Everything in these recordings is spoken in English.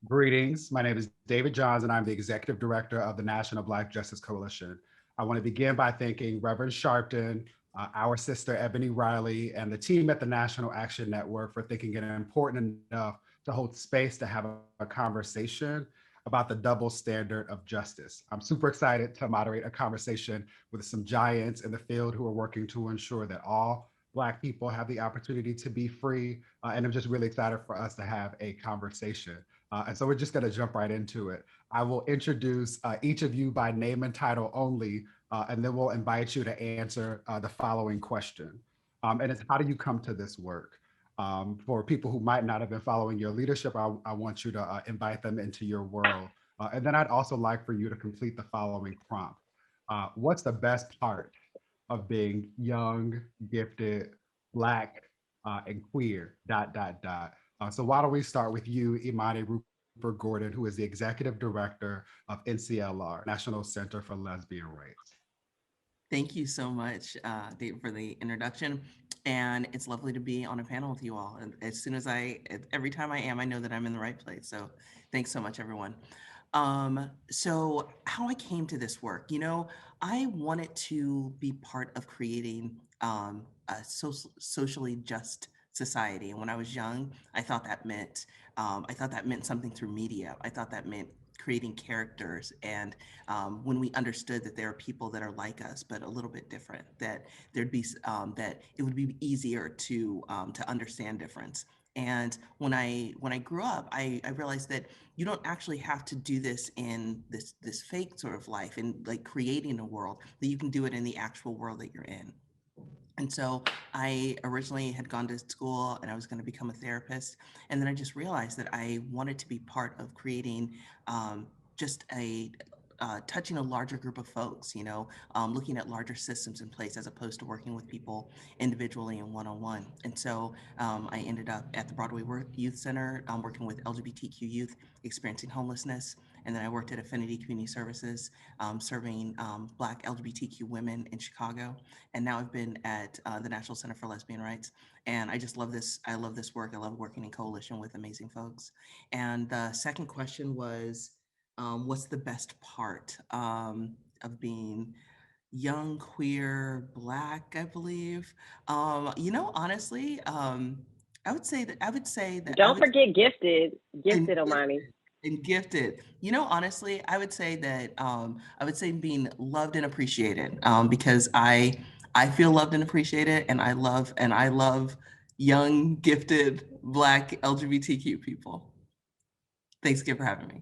Greetings. My name is David Johns, and I'm the Executive Director of the National Black Justice Coalition. I want to begin by thanking Reverend Sharpton, our sister Ebony Riley, and the team at the National Action Network for thinking it important enough to hold space to have a conversation about the double standard of justice. I'm super excited to moderate a conversation with some giants in the field who are working to ensure that all Black people have the opportunity to be free. And I'm just really excited for us to have a conversation. And so we're just going to jump right into it. I will introduce each of you by name and title only, and then we'll invite you to answer the following question. And it's, how do you come to this work? For people who might not have been following your leadership, I want you to invite them into your world. And then I'd also like for you to complete the following prompt. What's the best part of being young, gifted, Black, and queer, ... So why don't we start with you, Imani Rupert Gordon, who is the Executive Director of Nclr, National Center for Lesbian Rights. Thank you so much, Dave, for the introduction. And it's lovely to be on a panel with you all. And every time I am, I know that I'm in the right place. So thanks so much, everyone. So how I came to this work, I wanted to be part of creating a socially just society. And when I was young, I thought that meant something through media. I thought that meant creating characters, and when we understood that there are people that are like us but a little bit different, that it would be easier to understand difference. And when I grew up, I realized that you don't actually have to do this in this fake sort of life and like creating a world, that you can do it in the actual world that you're in. And so I originally had gone to school and I was going to become a therapist. And then I just realized that I wanted to be part of creating touching a larger group of folks, looking at larger systems in place as opposed to working with people individually and one-on-one. And so I ended up at the Broadway Youth Center, working with LGBTQ youth experiencing homelessness. And then I worked at Affinity Community Services, serving Black LGBTQ women in Chicago. And now I've been at the National Center for Lesbian Rights. And I just love this. I love this work. I love working in coalition with amazing folks. And the second question was, what's the best part of being young, queer, Black, I believe? Honestly, I would say that. Don't forget gifted, Omani. And gifted. Honestly, I would say that I would say being loved and appreciated, because I feel loved and appreciated, and I love young, gifted Black LGBTQ people. Thanks again for having me.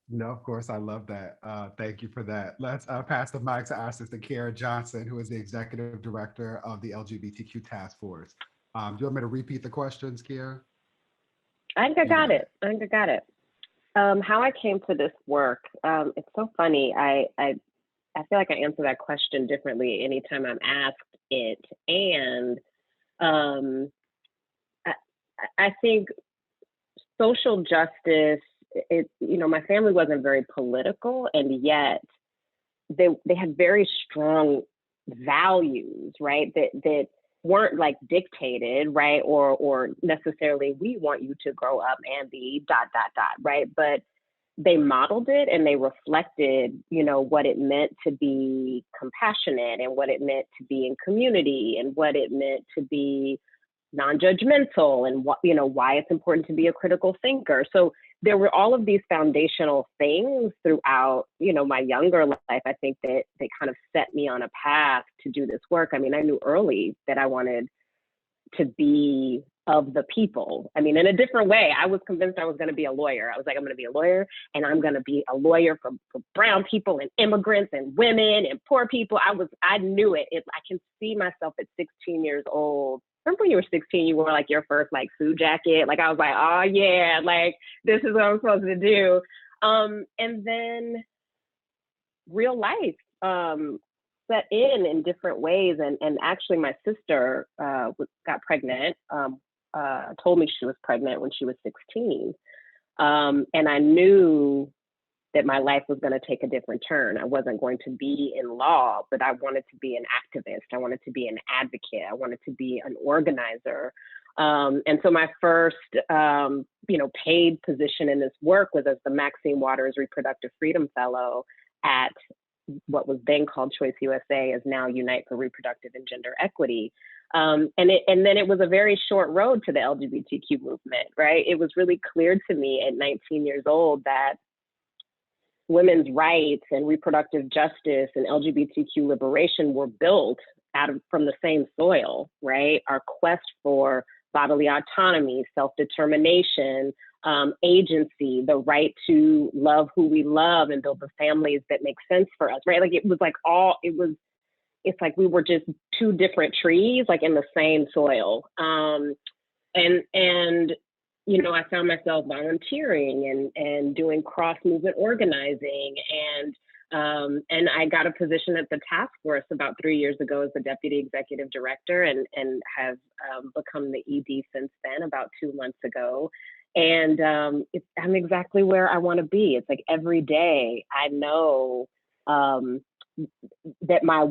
No, of course, I love that. Thank you for that. Let's pass the mic to our sister, Kara Johnson, who is the Executive Director of the LGBTQ Task Force. Do you want me to repeat the questions, Kara? I think I got it. How I came to this work, it's so funny. I feel like I answer that question differently anytime I'm asked it. And I think social justice, my family wasn't very political, and yet they had very strong values, right? That weren't like dictated, right? Or necessarily, we want you to grow up and be ... right? But they modeled it and they reflected, what it meant to be compassionate and what it meant to be in community and what it meant to be non-judgmental and what, why it's important to be a critical thinker. So there were all of these foundational things throughout, my younger life. I think that they kind of set me on a path to do this work. I mean, I knew early that I wanted to be of the people. I mean, in a different way. I was convinced I was going to be a lawyer. I was like, I'm going to be a lawyer, and I'm going to be a lawyer for brown people and immigrants and women and poor people. I knew it. I can see myself at 16 years old. Remember when you were 16, you wore like your first like suit jacket? Like I was like, oh yeah, like this is what I'm supposed to do. And then real life set in different ways. And actually my sister got pregnant, told me she was pregnant when she was 16. And I knew that my life was going to take a different turn. I wasn't going to be in law, but I wanted to be an activist. I wanted to be an advocate. I wanted to be an organizer. And so my first, paid position in this work was as the Maxine Waters Reproductive Freedom Fellow at what was then called Choice USA, is now Unite for Reproductive and Gender Equity. And then it was a very short road to the LGBTQ movement, right? It was really clear to me at 19 years old that women's rights and reproductive justice and LGBTQ liberation were built from the same soil, right? Our quest for bodily autonomy, self-determination, agency, the right to love who we love and build the families that make sense for us, right? Like it's like we were just two different trees, like in the same soil. I found myself volunteering and doing cross-movement organizing. And I got a position at the task force about 3 years ago as the deputy executive director, and have become the ED since then, about 2 months ago. And I'm exactly where I want to be. It's like every day I know that my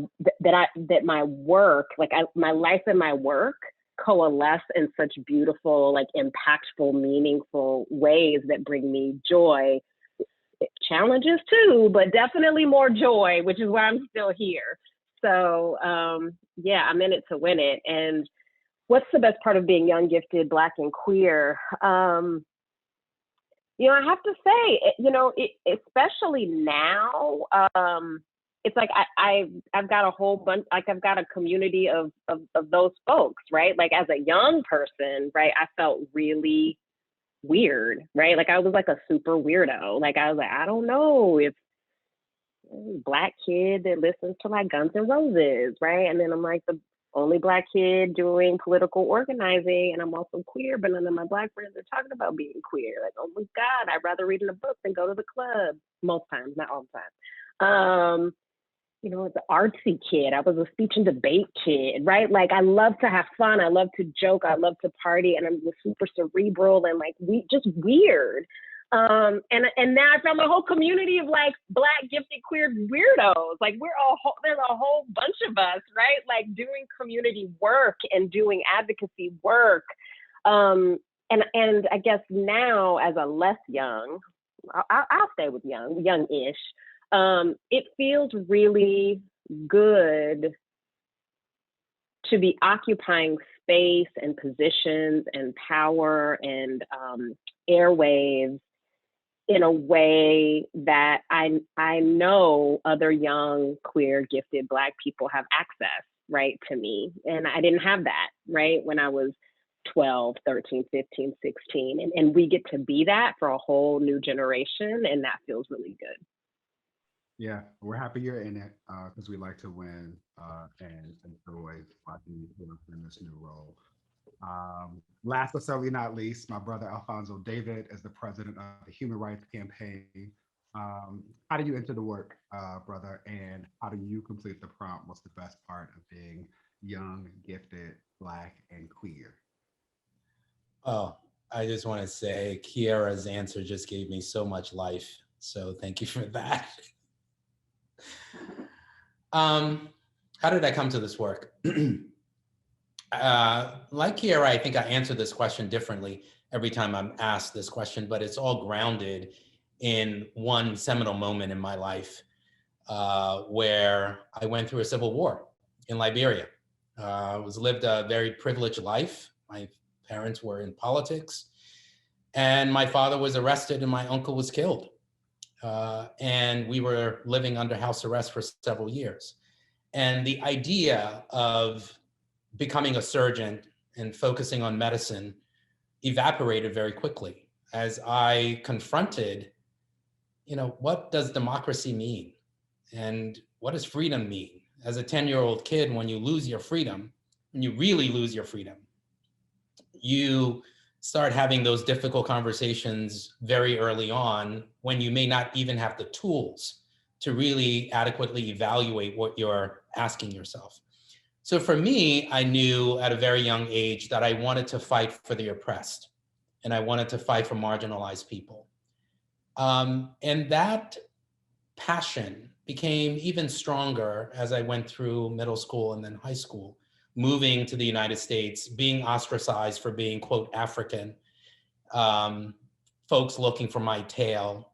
work, my life and my work coalesce in such beautiful, like impactful, meaningful ways that bring me joy, challenges too, but definitely more joy, which is why I'm still here. So I'm in it to win it. And what's the best part of being young, gifted, Black, and queer? I have to say, especially now, it's like I've got a whole bunch, like I've got a community of those folks, right? Like as a young person, right, I felt really weird, right? Like I was like a super weirdo. Like I was like, I don't know if Black kid that listens to like Guns N' Roses, right? And then I'm like the only Black kid doing political organizing, and I'm also queer, but none of my Black friends are talking about being queer. Like, oh my God, I'd rather read in a book than go to the club. Most times, not all the time. As an artsy kid, I was a speech and debate kid, right? Like I love to have fun. I love to joke. I love to party, and I'm super cerebral and like just weird. And now I found a whole community of like Black, gifted, queer weirdos. Like there's a whole bunch of us, right? Like doing community work and doing advocacy work. And I guess now as a less young, I'll stay with young-ish. It feels really good to be occupying space and positions and power and airwaves in a way that I know other young, queer, gifted Black people have access, right, to me. And I didn't have that, right, when I was 12, 13, 15, 16. And we get to be that for a whole new generation, and that feels really good. Yeah, we're happy you're in it because we like to win and enjoy watching you in this new role. Last but certainly not least, my brother Alfonso David is the president of the Human Rights Campaign. How do you enter the work, brother, and how do you complete the prompt? What's the best part of being young, gifted, Black, and queer? Oh, I just want to say Kiara's answer just gave me so much life. So thank you for that. How did I come to this work? Like Kiara, I think I answer this question differently every time I'm asked this question, but it's all grounded in one seminal moment in my life where I went through a civil war in Liberia. I lived a very privileged life. My parents were in politics, and my father was arrested and my uncle was killed. And we were living under house arrest for several years. And the idea of becoming a surgeon and focusing on medicine evaporated very quickly as I confronted, what does democracy mean? And what does freedom mean? As a 10-year-old kid, when you lose your freedom, when you really lose your freedom, you start having those difficult conversations very early on when you may not even have the tools to really adequately evaluate what you're asking yourself. So for me, I knew at a very young age that I wanted to fight for the oppressed, and I wanted to fight for marginalized people. And that passion became even stronger as I went through middle school and then high school, moving to the United States, being ostracized for being, quote, African, folks looking for my tail.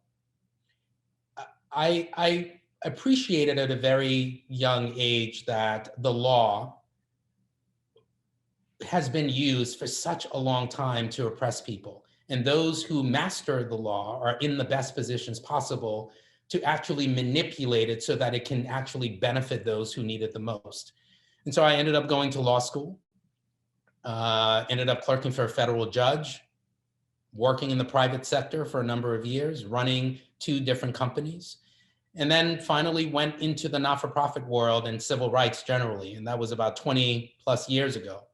I appreciated at a very young age that the law has been used for such a long time to oppress people. And those who master the law are in the best positions possible to actually manipulate it so that it can actually benefit those who need it the most. And so I ended up going to law school, ended up clerking for a federal judge, working in the private sector for a number of years, running 2 different companies, and then finally went into the not-for-profit world and civil rights generally. And that was about 20 plus years ago.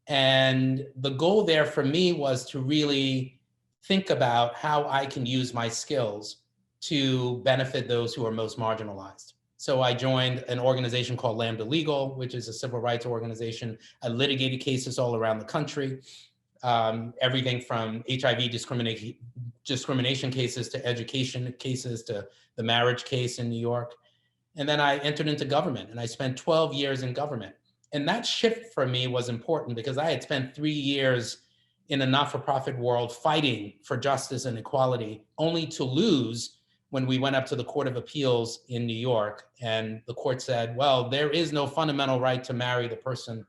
And the goal there for me was to really think about how I can use my skills to benefit those who are most marginalized. So I joined an organization called Lambda Legal, which is a civil rights organization. I litigated cases all around the country, everything from HIV discrimination cases to education cases to the marriage case in New York. And then I entered into government, and I spent 12 years in government. And that shift for me was important because I had spent 3 years in a not-for-profit world fighting for justice and equality, only to lose when we went up to the Court of Appeals in New York. And the court said, well, there is no fundamental right to marry the person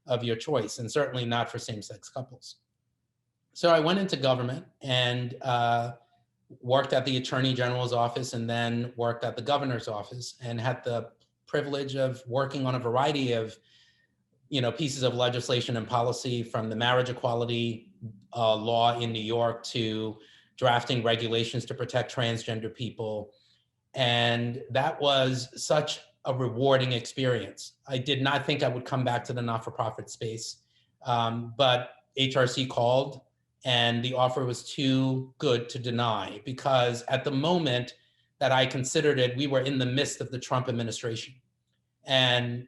of your choice, and certainly not for same-sex couples. So I went into government and worked at the Attorney General's office, and then worked at the governor's office, and had the privilege of working on a variety of pieces of legislation and policy, from the marriage equality law in New York to drafting regulations to protect transgender people. And that was such a rewarding experience. I did not think I would come back to the not-for-profit space, but HRC called, and the offer was too good to deny, because at the moment that I considered it, we were in the midst of the Trump administration. And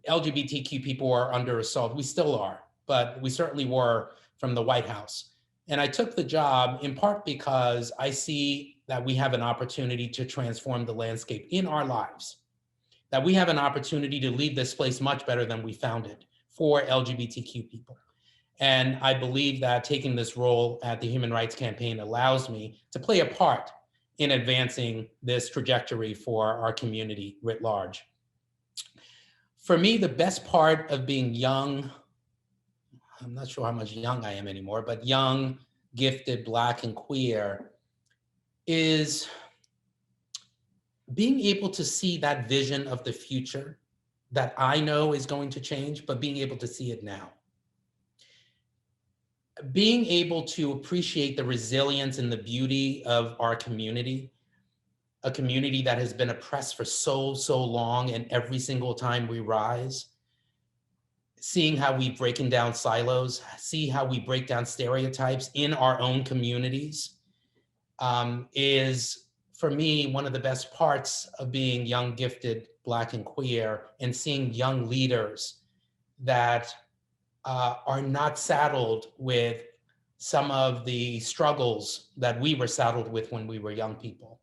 LGBTQ people are under assault. We still are, but we certainly were from the White House. And I took the job in part because I see that we have an opportunity to transform the landscape in our lives, that we have an opportunity to leave this place much better than we found it for LGBTQ people. And I believe that taking this role at the Human Rights Campaign allows me to play a part in advancing this trajectory for our community writ large. For me, the best part of being young, I'm not sure how much young I am anymore, but young, gifted, Black, and queer, is being able to see that vision of the future that I know is going to change, but being able to see it now. Being able to appreciate the resilience and the beauty of our community, a community that has been oppressed for so long, and every single time we rise, seeing how we breaking down silos, see how we break down stereotypes in our own communities, is, for me, one of the best parts of being young, gifted, Black, and queer, and seeing young leaders that are not saddled with some of the struggles that we were saddled with when we were young people.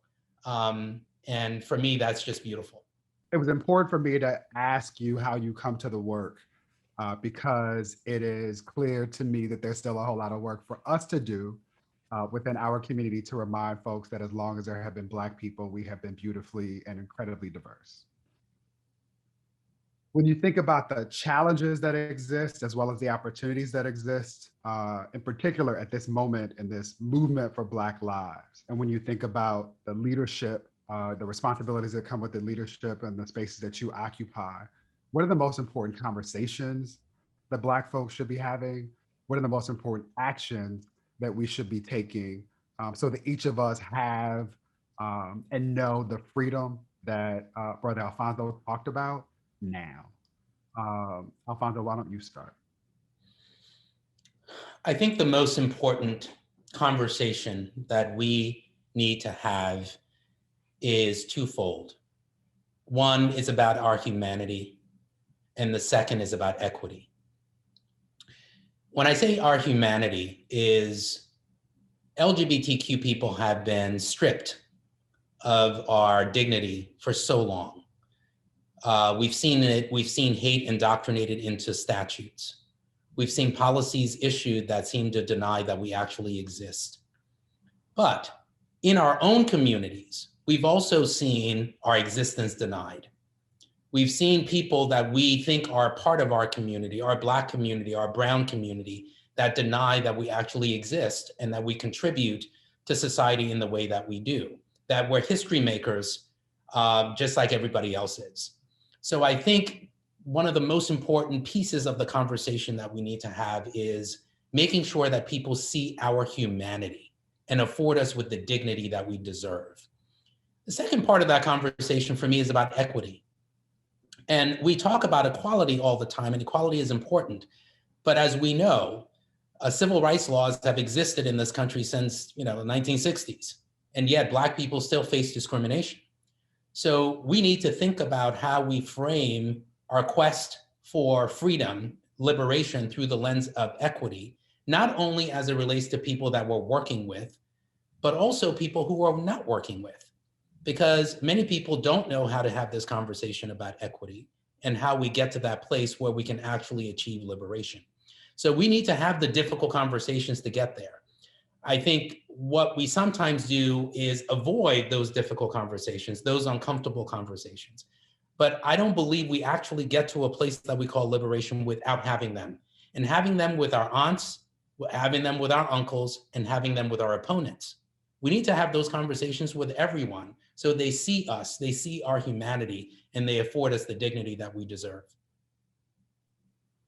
And for me, that's just beautiful. It was important for me to ask you how you come to the work, because it is clear to me that there's still a whole lot of work for us to do within our community to remind folks that as long as there have been Black people, we have been beautifully and incredibly diverse. When you think about the challenges that exist, as well as the opportunities that exist, in particular at this moment in this movement for Black lives, and when you think about the leadership, the responsibilities that come with the leadership and the spaces that you occupy, what are the most important conversations that Black folks should be having? What are the most important actions that we should be taking so that each of us have and know the freedom that Brother Alfonso talked about now? Alfonso, why don't you start? I think the most important conversation that we need to have is twofold. One is about our humanity, and the second is about equity. When I say our humanity, is LGBTQ people have been stripped of our dignity for so long. We've seen it, we've seen hate indoctrinated into statutes. We've seen policies issued that seem to deny that we actually exist. But in our own communities, we've also seen our existence denied. We've seen people that we think are part of our community, our Black community, our brown community, that deny that we actually exist and that we contribute to society in the way that we do, that we're history makers, just like everybody else is. So I think one of the most important pieces of the conversation that we need to have is making sure that people see our humanity and afford us with the dignity that we deserve. The second part of that conversation for me is about equity. And we talk about equality all the time, and equality is important. But as we know, civil rights laws have existed in this country since the 1960s, and yet Black people still face discrimination. So we need to think about how we frame our quest for freedom, liberation through the lens of equity, not only as it relates to people that we're working with, but also people who are not working with. Because many people don't know how to have this conversation about equity and how we get to that place where we can actually achieve liberation. So we need to have the difficult conversations to get there. I think what we sometimes do is avoid those difficult conversations, those uncomfortable conversations. But I don't believe we actually get to a place that we call liberation without having them. And having them with our aunts, having them with our uncles, and having them with our opponents. We need to have those conversations with everyone so they see us, they see our humanity, and they afford us the dignity that we deserve.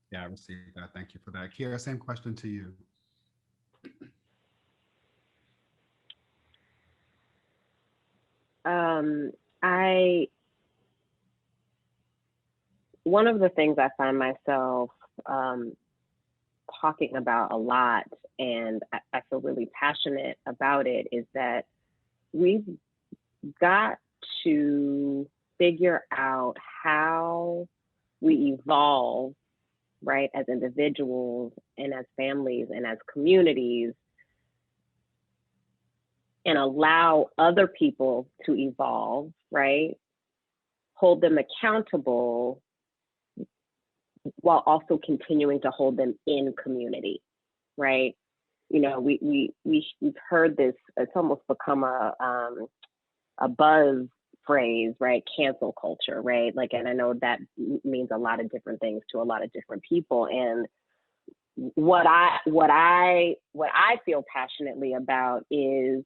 Yeah, I received that. Thank you for that. Kira, same question to you. One of the things I find myself talking about a lot, and I feel really passionate about it, is that we've got to figure out how we evolve, right, as individuals and as families and as communities, and allow other people to evolve, right? Hold them accountable while also continuing to hold them in community, right? We've heard this, it's almost become a buzz phrase, right? Cancel culture, right? And I know that means a lot of different things to a lot of different people. And what I feel passionately about is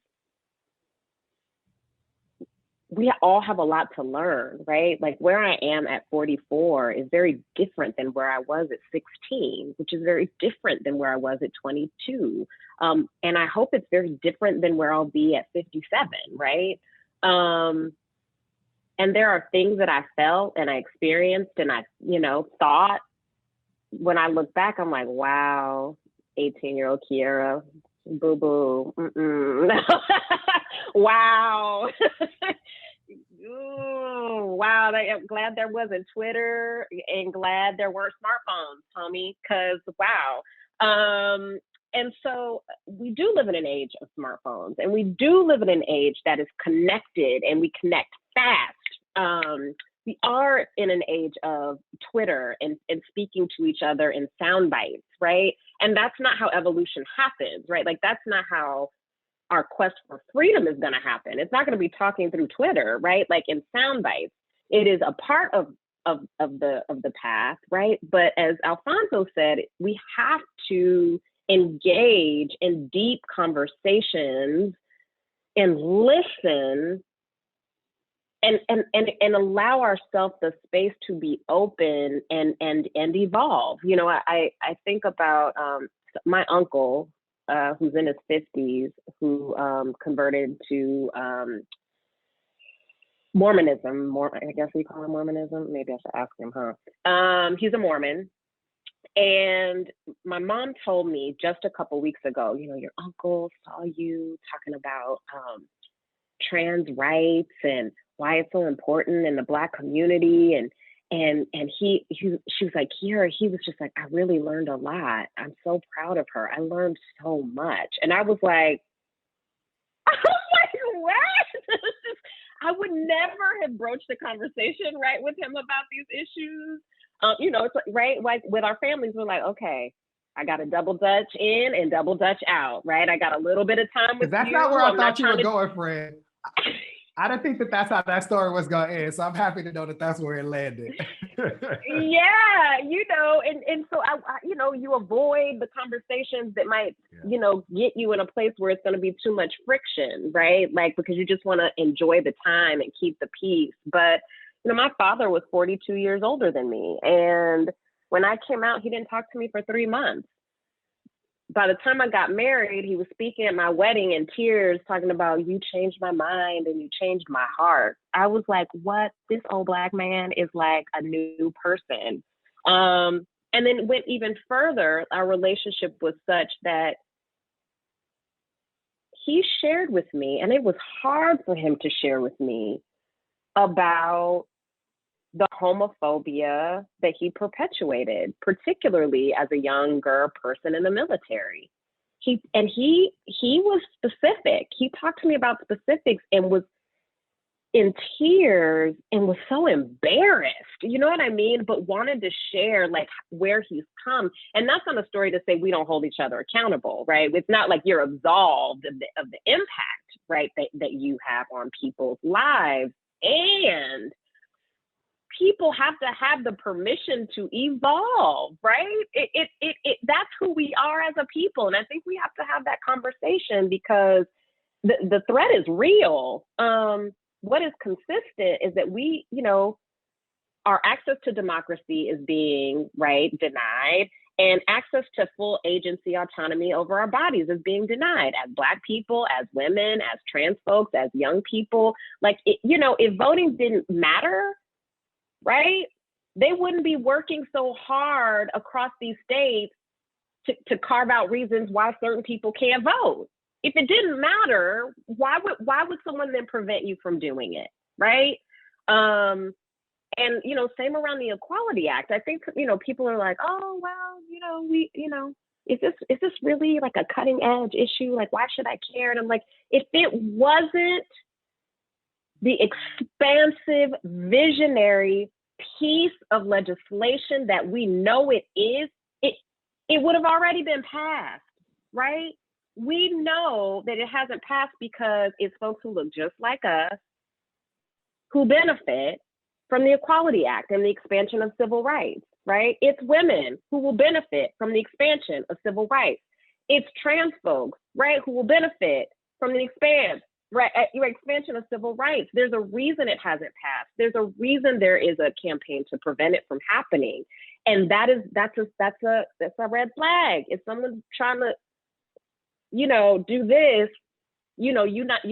we all have a lot to learn, right? Where I am at 44 is very different than where I was at 16, which is very different than where I was at 22. And I hope it's very different than where I'll be at 57, right? And there are things that I felt and I experienced and I, thought. When I look back, I'm like, wow, 18-year-old Kiera, boo-boo, wow. Ooh, wow, I'm glad there wasn't Twitter and glad there weren't smartphones, homie, because wow. And so we do live in an age of smartphones, and we do live in an age that is connected and we connect fast. We are in an age of Twitter and speaking to each other in sound bites, right? And that's not how evolution happens, right? That's not how our quest for freedom is going to happen. It's not going to be talking through Twitter, right? In sound bites. It is a part of the path, right? But as Alfonso said, we have to engage in deep conversations and listen and allow ourselves the space to be open and evolve. I think about my uncle, who's in his 50s, who converted to Mormonism. I guess we call it Mormonism. Maybe I should ask him, huh? He's a Mormon. And my mom told me just a couple weeks ago, your uncle saw you talking about trans rights and why it's so important in the Black community. And she was like, Kiera, he was just like, I really learned a lot. I'm so proud of her. I learned so much. And I was like, like, what? I would never have broached a conversation, right, with him about these issues. It's like, right, like with our families, we're like, okay, I got a double Dutch in and double Dutch out, right? I got a little bit of time with you. That's not where I I'm thought you were to... going, Fred. I didn't think that that's how that story was going to end. So I'm happy to know that that's where it landed. Yeah, and so I you avoid the conversations that might, get you in a place where it's going to be too much friction, right? Like, because you just want to enjoy the time and keep the peace. But, my father was 42 years older than me. And when I came out, he didn't talk to me for 3 months. By the time I got married, he was speaking at my wedding in tears, talking about, you changed my mind and you changed my heart. I was like, what? This old Black man is like a new person. And then went even further. Our relationship was such that he shared with me, and it was hard for him to share with me about the homophobia that he perpetuated, particularly as a younger person in the military. He was specific. He talked to me about specifics and was in tears and was so embarrassed, you know what I mean? But wanted to share like where he's come. And that's not a story to say we don't hold each other accountable, right? It's not like you're absolved of the impact, right, that you have on people's lives. And people have to have the permission to evolve, right? That's who we are as a people. And I think we have to have that conversation because the threat is real. What is consistent is that we, our access to democracy is being, right, denied, and access to full agency, autonomy over our bodies is being denied as Black people, as women, as trans folks, as young people. Like, if voting didn't matter, right, they wouldn't be working so hard across these states to carve out reasons why certain people can't vote. If it didn't matter, why would someone then prevent you from doing it, right? And same around the Equality Act. I think people are like, oh well, is this really like a cutting edge issue? Like, why should I care? And I'm like, if it wasn't the expansive, visionary piece of legislation that we know it is, it would have already been passed, right? We know that it hasn't passed because it's folks who look just like us who benefit from the Equality Act and the expansion of civil rights, right? It's women who will benefit from the expansion of civil rights. It's trans folks, right, who will benefit from the expansion of civil rights. There's a reason it hasn't passed. There's a reason there is a campaign to prevent it from happening. And that's a red flag. If someone's trying to do this, you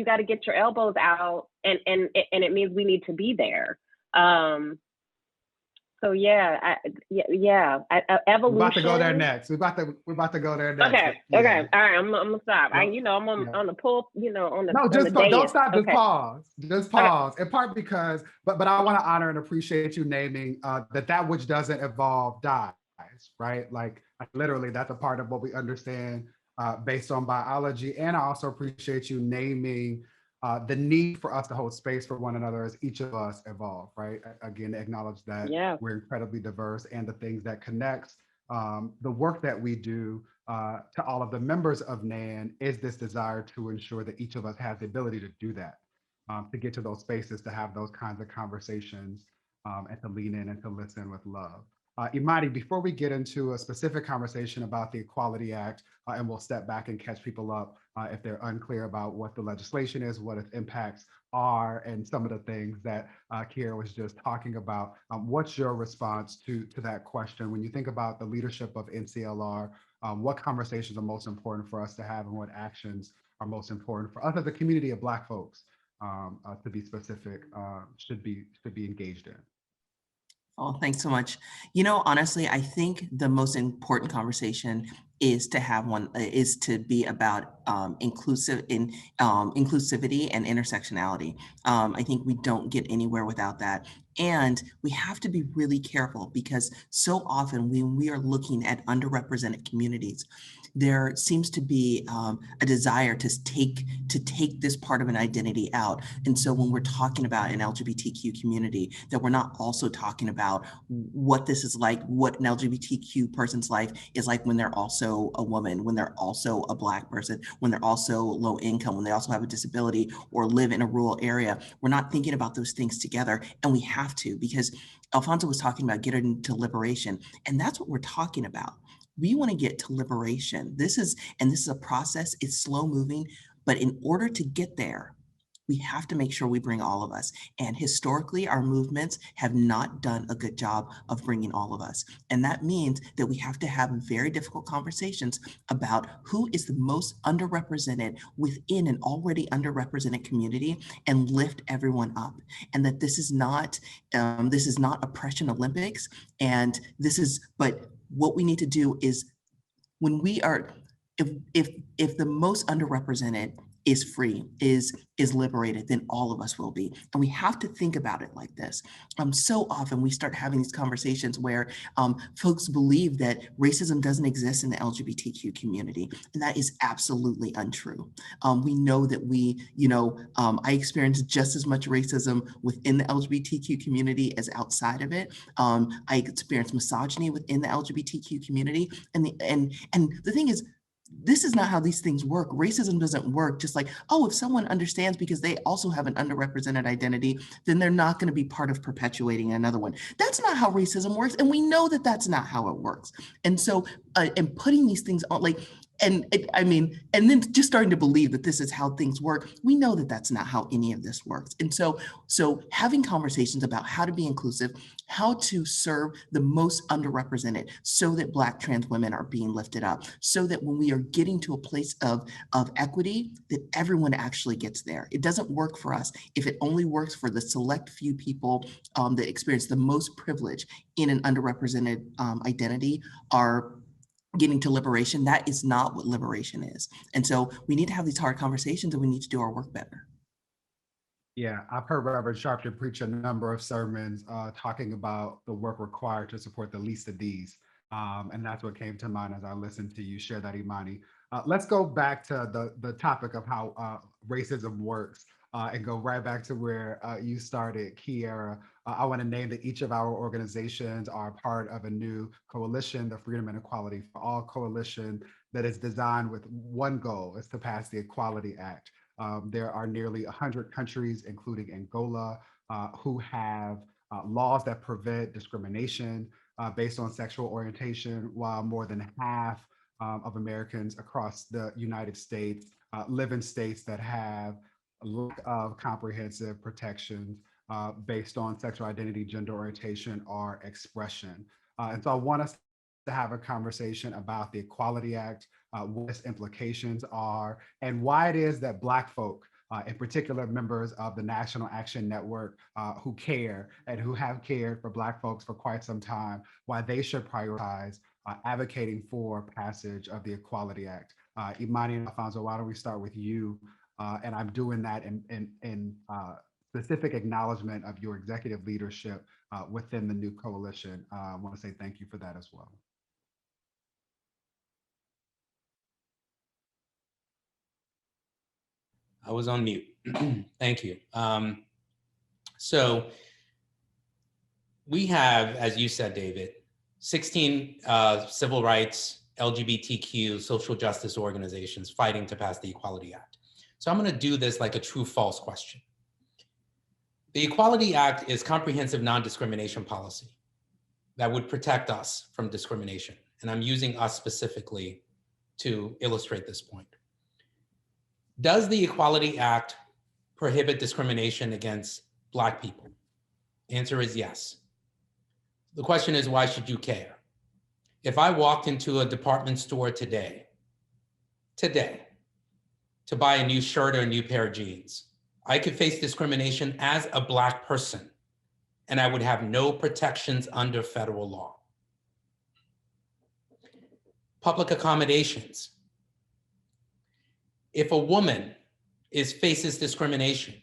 got to get your elbows out, and it means we need to be there. So yeah, evolution. We're about to go there next. We're about to go there next. Okay. Yeah. Okay. All right. I'm gonna stop. No, I'm on the pull. On the no, just don't stop. Just okay. pause. Just pause. Okay. In part because, but I want to honor and appreciate you naming that which doesn't evolve dies. Right. Like literally, that's a part of what we understand based on biology. And I also appreciate you naming the need for us to hold space for one another as each of us evolve, right? Again, acknowledge that we're incredibly diverse and the things that connects the work that we do to all of the members of NAN is this desire to ensure that each of us has the ability to do that, to get to those spaces, to have those kinds of conversations and to lean in and to listen with love. Imani, before we get into a specific conversation about the Equality Act, and we'll step back and catch people up if they're unclear about what the legislation is, what its impacts are, and some of the things that Kiera was just talking about. What's your response to that question? When you think about the leadership of Nclr, what conversations are most important for us to have and what actions are most important for us as a community of Black folks, to be specific, should be engaged in? Oh, thanks so much. Honestly, I think the most important conversation is to be about inclusivity and intersectionality. I think we don't get anywhere without that. And we have to be really careful because so often when we are looking at underrepresented communities, there seems to be a desire to take this part of an identity out. And so when we're talking about an LGBTQ community, that we're not also talking about what this is like, what an LGBTQ person's life is like when they're also a woman, when they're also a Black person, when they're also low income, when they also have a disability or live in a rural area. We're not thinking about those things together, and we have to, because Alfonso was talking about getting to liberation, and that's what we're talking about. We want to get to liberation. This is a process. It's slow moving, but in order to get there, we have to make sure we bring all of us. And historically, our movements have not done a good job of bringing all of us. And that means that we have to have very difficult conversations about who is the most underrepresented within an already underrepresented community and lift everyone up. And that this is not oppression Olympics. And but what we need to do is when we are, if the most underrepresented is free, is liberated, then all of us will be. And we have to think about it like this. So often we start having these conversations where folks believe that racism doesn't exist in the LGBTQ community, and that is absolutely untrue. We know that I experienced just as much racism within the LGBTQ community as outside of it. I experienced misogyny within the LGBTQ community, and the thing is, this is not how these things work. Racism doesn't work just like, oh, if someone understands because they also have an underrepresented identity, then they're not going to be part of perpetuating another one. That's not how racism works. And we know that that's not how it works. And so, and putting these things on, and then just starting to believe that this is how things work, we know that that's not how any of this works. And so having conversations about how to be inclusive, how to serve the most underrepresented so that Black trans women are being lifted up, so that when we are getting to a place of equity, that everyone actually gets there. It doesn't work for us if it only works for the select few people that experience the most privilege in an underrepresented identity are getting to liberation. That is not what liberation is. And so we need to have these hard conversations, and we need to do our work better. Yeah, I've heard Reverend Sharpton preach a number of sermons talking about the work required to support the least of these. And that's what came to mind as I listened to you share that, Imani. Let's go back to the topic of how racism works and go right back to where you started, Kiara. I want to name that each of our organizations are part of a new coalition, the Freedom and Equality for All Coalition, that is designed with one goal, is to pass the Equality Act. There are nearly 100 countries, including Angola, who have laws that prevent discrimination based on sexual orientation, while more than half of Americans across the United States live in states that have a lack of comprehensive protections based on sexual identity, gender orientation, or expression. And so I want us to have a conversation about the Equality Act, what its implications are, and why it is that Black folk, in particular members of the National Action Network who care and who have cared for Black folks for quite some time, why they should prioritize advocating for passage of the Equality Act. Imani and Alfonso, why don't we start with you? And I'm doing that in specific acknowledgement of your executive leadership within the new coalition. I want to say thank you for that as well. I was on mute. Thank you. So we have, as you said, David, 16 civil rights, LGBTQ, social justice organizations fighting to pass the Equality Act. So I'm going to do this like a true-false question. The Equality Act is comprehensive non-discrimination policy that would protect us from discrimination. And I'm using us specifically to illustrate this point. Does the Equality Act prohibit discrimination against Black people? Answer is yes. The question is, why should you care? If I walked into a department store today, to buy a new shirt or a new pair of jeans, I could face discrimination as a Black person, and I would have no protections under federal law. Public accommodations. If a woman faces discrimination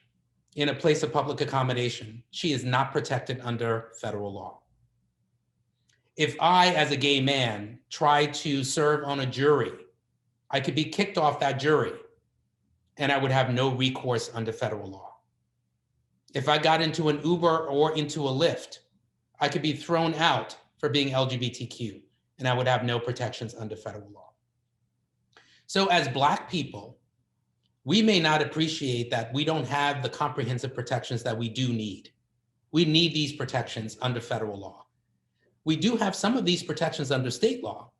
in a place of public accommodation, she is not protected under federal law. If I, as a gay man, try to serve on a jury, I could be kicked off that jury and I would have no recourse under federal law. If I got into an Uber or into a Lyft, I could be thrown out for being LGBTQ and I would have no protections under federal law. So as Black people, we may not appreciate that we don't have the comprehensive protections that we do need. We need these protections under federal law. We do have some of these protections under state law,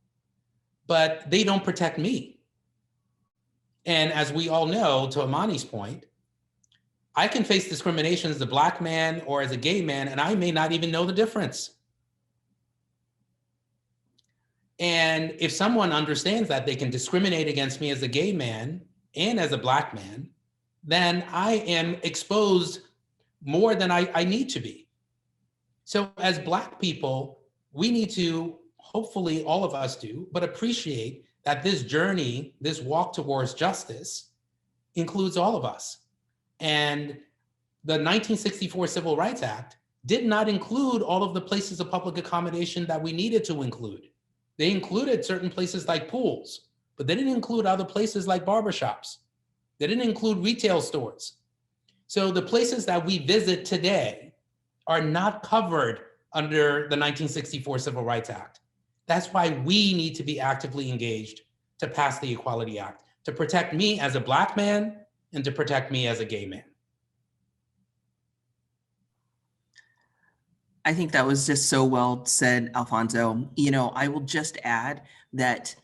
but they don't protect me. And as we all know, to Amani's point, I can face discrimination as a Black man or as a gay man, and I may not even know the difference. And if someone understands that they can discriminate against me as a gay man and as a Black man, then I am exposed more than I need to be. So as Black people, we need to, hopefully all of us do, but appreciate that this journey, this walk towards justice includes all of us. And the 1964 Civil Rights Act did not include all of the places of public accommodation that we needed to include. They included certain places like pools, but they didn't include other places like barbershops. They didn't include retail stores. So the places that we visit today are not covered under the 1964 Civil Rights Act. That's why we need to be actively engaged to pass the Equality Act, to protect me as a Black man and to protect me as a gay man. I think that was just so well said, Alfonso. You know, I will just add that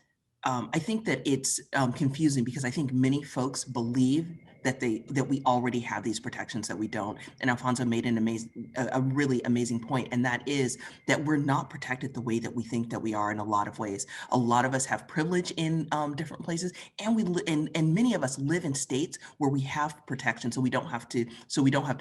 I think that it's confusing because I think many folks believe that we already have these protections that we don't. And Alfonso made a really amazing point, and that is that we're not protected the way that we think that we are in a lot of ways. A lot of us have privilege in different places, and many of us live in states where we have protection, so we don't have to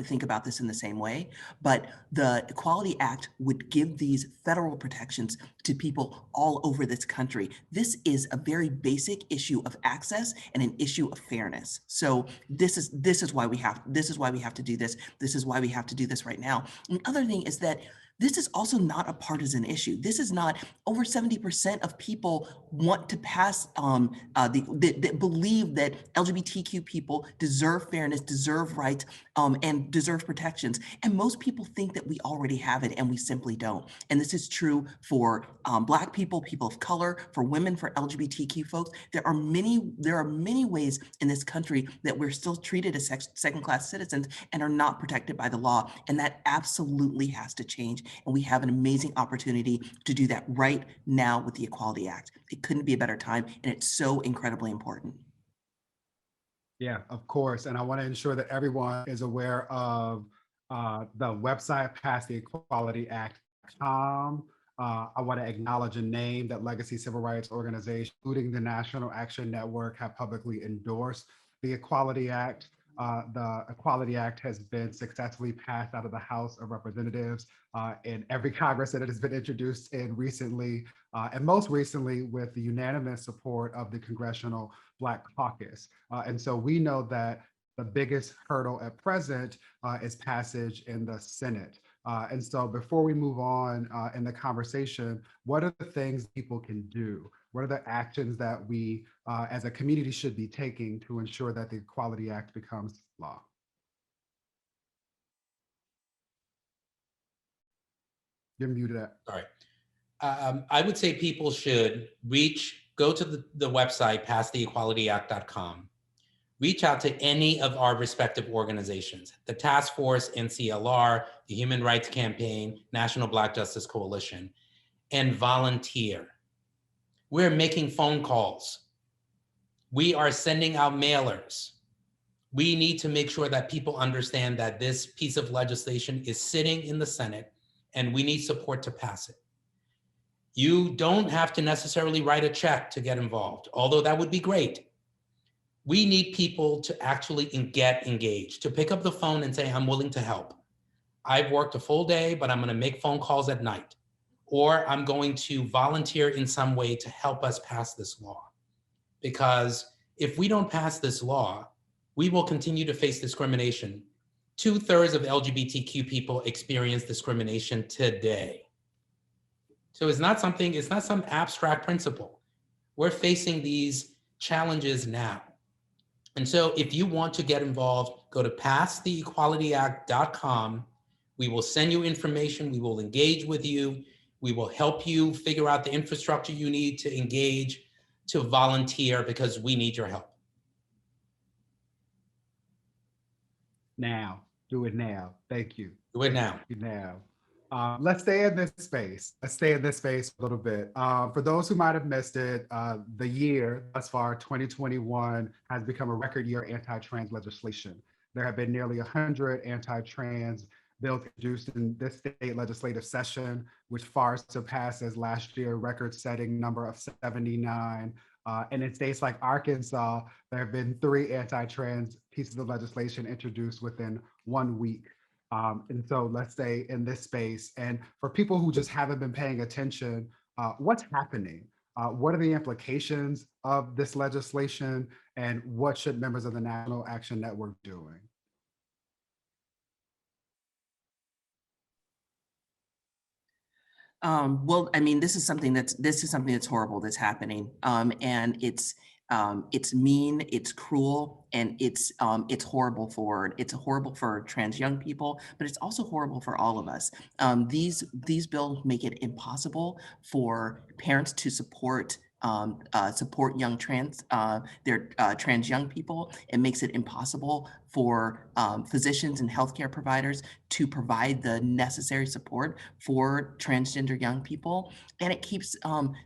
think about this in the same way. But the Equality Act would give these federal protections to people all over this country. This is a very basic issue of access and an issue of fairness. So this is why we have to do this. This is why we have to do this right now. And the other thing is that this is also not a partisan issue. This is not, over 70% of people want to pass, that believe that LGBTQ people deserve fairness, deserve rights, and deserve protections. And most people think that we already have it, and we simply don't. And this is true for Black people, people of color, for women, for LGBTQ folks. There are many ways in this country that we're still treated as second-class citizens and are not protected by the law. And that absolutely has to change. And we have an amazing opportunity to do that right now with the Equality Act. It couldn't be a better time, and it's so incredibly important. Yeah, of course. And I want to ensure that everyone is aware of the website, passtheequalityact.com. I want to acknowledge a name that legacy civil rights organizations, including the National Action Network, have publicly endorsed the Equality Act. The Equality Act has been successfully passed out of the House of Representatives in every Congress that it has been introduced in recently, and most recently with the unanimous support of the Congressional Black Caucus. And so we know that the biggest hurdle at present is passage in the Senate. And so before we move on in the conversation, what are the things people can do? What are the actions that we as a community should be taking to ensure that the Equality Act becomes law? You're muted. All right. I would say people should go to the website, passtheequalityact.com, reach out to any of our respective organizations, the Task Force, Nclr, the Human Rights Campaign, National Black Justice Coalition, and volunteer. We're making phone calls. We are sending out mailers. We need to make sure that people understand that this piece of legislation is sitting in the Senate and we need support to pass it. You don't have to necessarily write a check to get involved, although that would be great. We need people to actually get engaged, to pick up the phone and say, I'm willing to help. I've worked a full day, but I'm gonna make phone calls at night, or I'm going to volunteer in some way to help us pass this law. Because if we don't pass this law, we will continue to face discrimination 2/3 of LGBTQ people experience discrimination today. So it's not some abstract principle. We're facing these challenges now. And so if you want to get involved, go to passtheequalityact.com. We will send you information. We will engage with you. We will help you figure out the infrastructure you need to engage, to volunteer, because we need your help. Now, do it now. Thank you. Do it now. Now. Let's stay in this space. Let's stay in this space a little bit. For those who might have missed it, the year thus far, 2021, has become a record year anti-trans legislation. There have been nearly 100 anti-trans bills introduced in this state legislative session, which far surpasses last year's record-setting number of 79. And in states like Arkansas, there have been 3 anti-trans pieces of legislation introduced within 1 week. And so let's stay in this space. And for people who just haven't been paying attention, what's happening? What are the implications of this legislation? And what should members of the National Action Network doing? Well, I mean, this is something that's horrible that's happening, and it's mean, it's cruel, and it's horrible for trans young people, but it's also horrible for all of us. These bills make it impossible for parents to support young trans young people. It makes it impossible for physicians and healthcare providers to provide the necessary support for transgender young people, and it keeps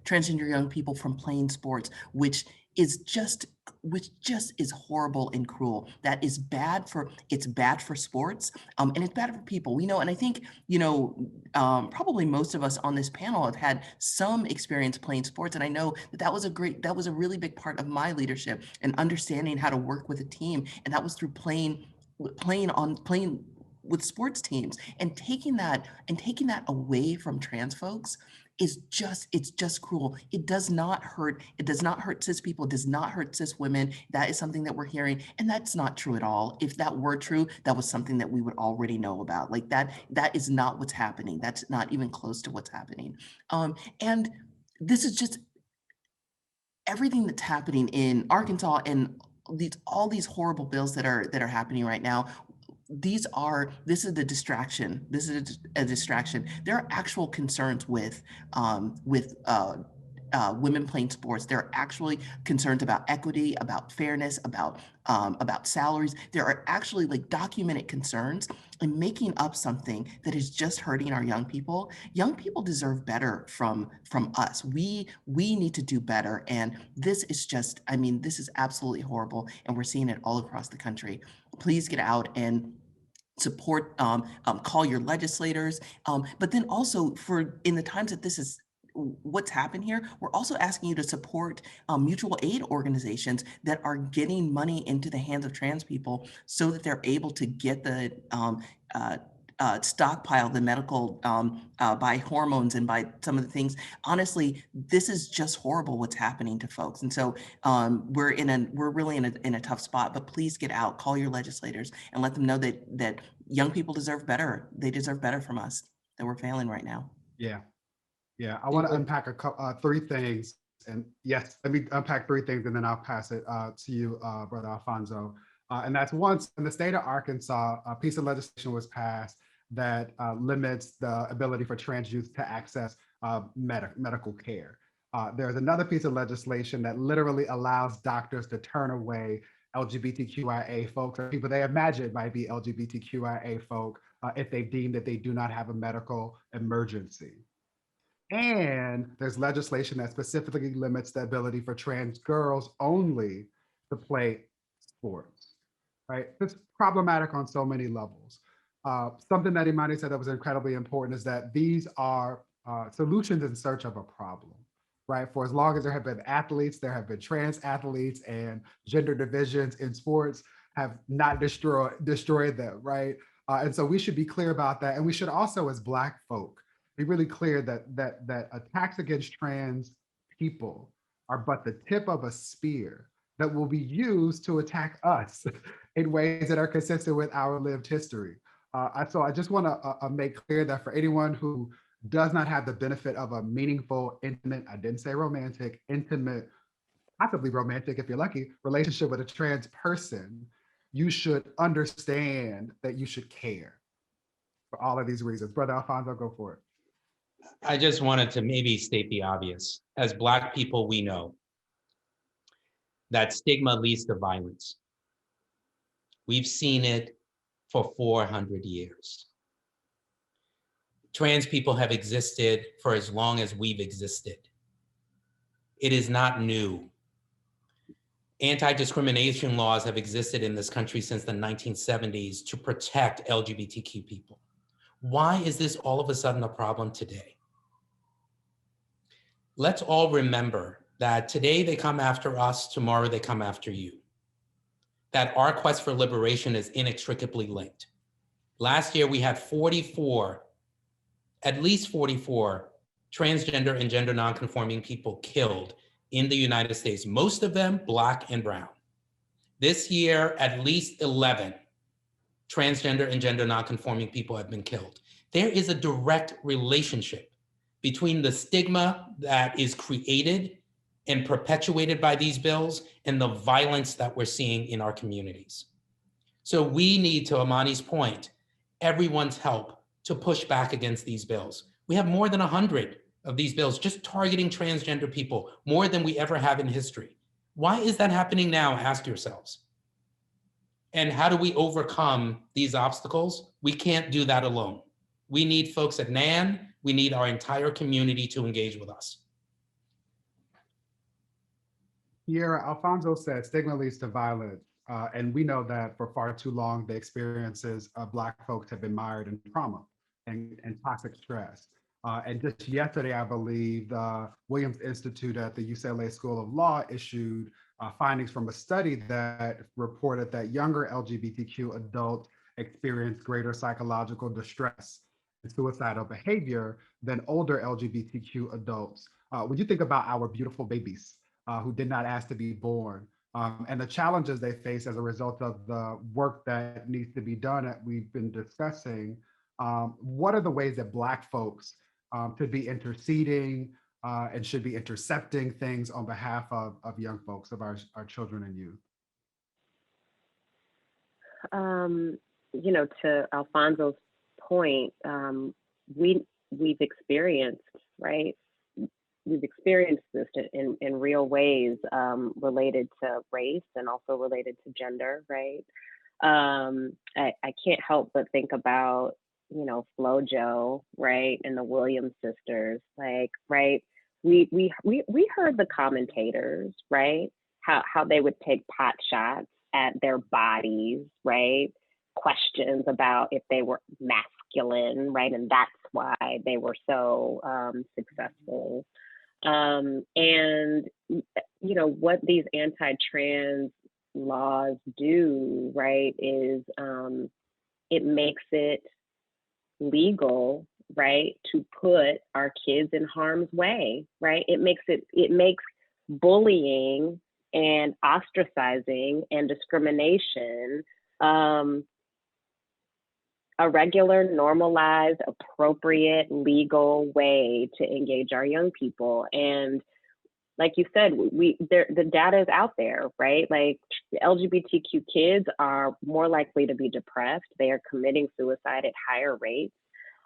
transgender young people from playing sports, which just is horrible and cruel. That is bad for sports, and it's bad for people. We know, and I think, probably most of us on this panel have had some experience playing sports, and I know that was a really big part of my leadership and understanding how to work with a team, and that was through playing with sports teams, and taking that away from trans folks it's just cruel. It does not hurt cis people, it does not hurt cis women. That is something that we're hearing, and that's not true at all. If that were true, that was something that we would already know about. Like that is not what's happening. That's not even close to what's happening. And this is just everything that's happening in Arkansas, and all these horrible bills that are happening right now. This is the distraction. This is a distraction. There are actual concerns with women playing sports. There are actually concerns about equity, about fairness, about salaries. There are actually documented concerns, and making up something that is just hurting our young people. Young people deserve better from us. We need to do better. And this is this is absolutely horrible. And we're seeing it all across the country. Please get out and support, call your legislators. But then also in the times that this is what's happened here, we're also asking you to support mutual aid organizations that are getting money into the hands of trans people so that they're able to get the stockpile the medical by hormones and by some of the things. Honestly, this is just horrible what's happening to folks. And so we're really in a tough spot, but please get out, call your legislators, and let them know that young people deserve better. They deserve better from us, that we're failing right now. Yeah, I want to unpack three things. And yes, let me unpack 3 things, and then I'll pass it to you, Brother Alfonso. And that's once in the state of Arkansas, a piece of legislation was passed that limits the ability for trans youth to access medical care. There's another piece of legislation that literally allows doctors to turn away LGBTQIA folks, or people they imagine might be LGBTQIA folk, if they deem that they do not have a medical emergency. And there's legislation that specifically limits the ability for trans girls only to play sports, right? It's problematic on so many levels. Something that Imani said that was incredibly important is that these are solutions in search of a problem, right? For as long as there have been athletes, there have been trans athletes, and gender divisions in sports have not destroyed them, right? And so we should be clear about that. And we should also, as Black folk, be really clear that attacks against trans people are but the tip of a spear that will be used to attack us in ways that are consistent with our lived history. So I just want to make clear that for anyone who does not have the benefit of a meaningful, intimate, I didn't say romantic, intimate, possibly romantic if you're lucky, relationship with a trans person, you should understand that you should care for all of these reasons. Brother Alfonso, go for it. I just wanted to maybe state the obvious. As Black people, we know that stigma leads to violence. We've seen it for 400 years. Trans people have existed for as long as we've existed. It is not new. Anti-discrimination laws have existed in this country since the 1970s to protect LGBTQ people. Why is this all of a sudden a problem today? Let's all remember that today they come after us, tomorrow they come after you. That our quest for liberation is inextricably linked. Last year we had at least 44 transgender and gender nonconforming people killed in the United States, most of them Black and brown. This year, at least 11 transgender and gender nonconforming people have been killed. There is a direct relationship between the stigma that is created and perpetuated by these bills and the violence that we're seeing in our communities. So we need, to Amani's point, everyone's help to push back against these bills. We have more than 100 of these bills just targeting transgender people, more than we ever have in history. Why is that happening now? Ask yourselves. And how do we overcome these obstacles? We can't do that alone. We need folks at NAN. We need our entire community to engage with us. Kiera, Alfonso said stigma leads to violence. And we know that for far too long, the experiences of Black folks have been mired in trauma and toxic stress. And just yesterday, I believe, the Williams Institute at the UCLA School of Law issued findings from a study that reported that younger LGBTQ adults experience greater psychological distress and suicidal behavior than older LGBTQ adults. When you think about our beautiful babies who did not ask to be born, and the challenges they face as a result of the work that needs to be done that we've been discussing, what are the ways that Black folks could be interceding and should be intercepting things on behalf of young folks, of our children and youth? You know, to Alfonso's point, we've experienced, right? We've experienced this in real ways related to race and also related to gender, right? I can't help but think about, you know, FloJo, right, and the Williams sisters, like, right? We heard the commentators, right? How they would take pot shots at their bodies, right? Questions about if they were masculine, right? And that's why they were so successful. And, you know, what these anti-trans laws do, right, is it makes it legal, right, to put our kids in harm's way, right? It makes bullying and ostracizing and discrimination a regular, normalized, appropriate, legal way to engage our young people. And like you said, the data is out there, right? Like LGBTQ kids are more likely to be depressed. They are committing suicide at higher rates.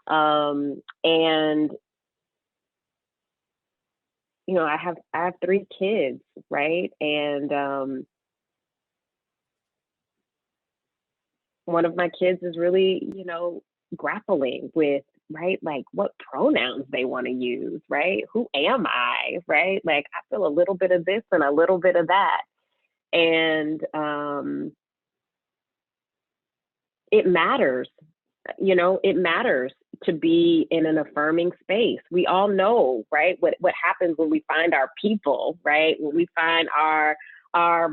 And, you know, I have 3 kids, right? And one of my kids is really, you know, grappling with, right, like what pronouns they want to use, right? Who am I, right? Like I feel a little bit of this and a little bit of that. And it matters, you know, it matters to be in an affirming space. We all know, right, what happens when we find our people, right? When we find our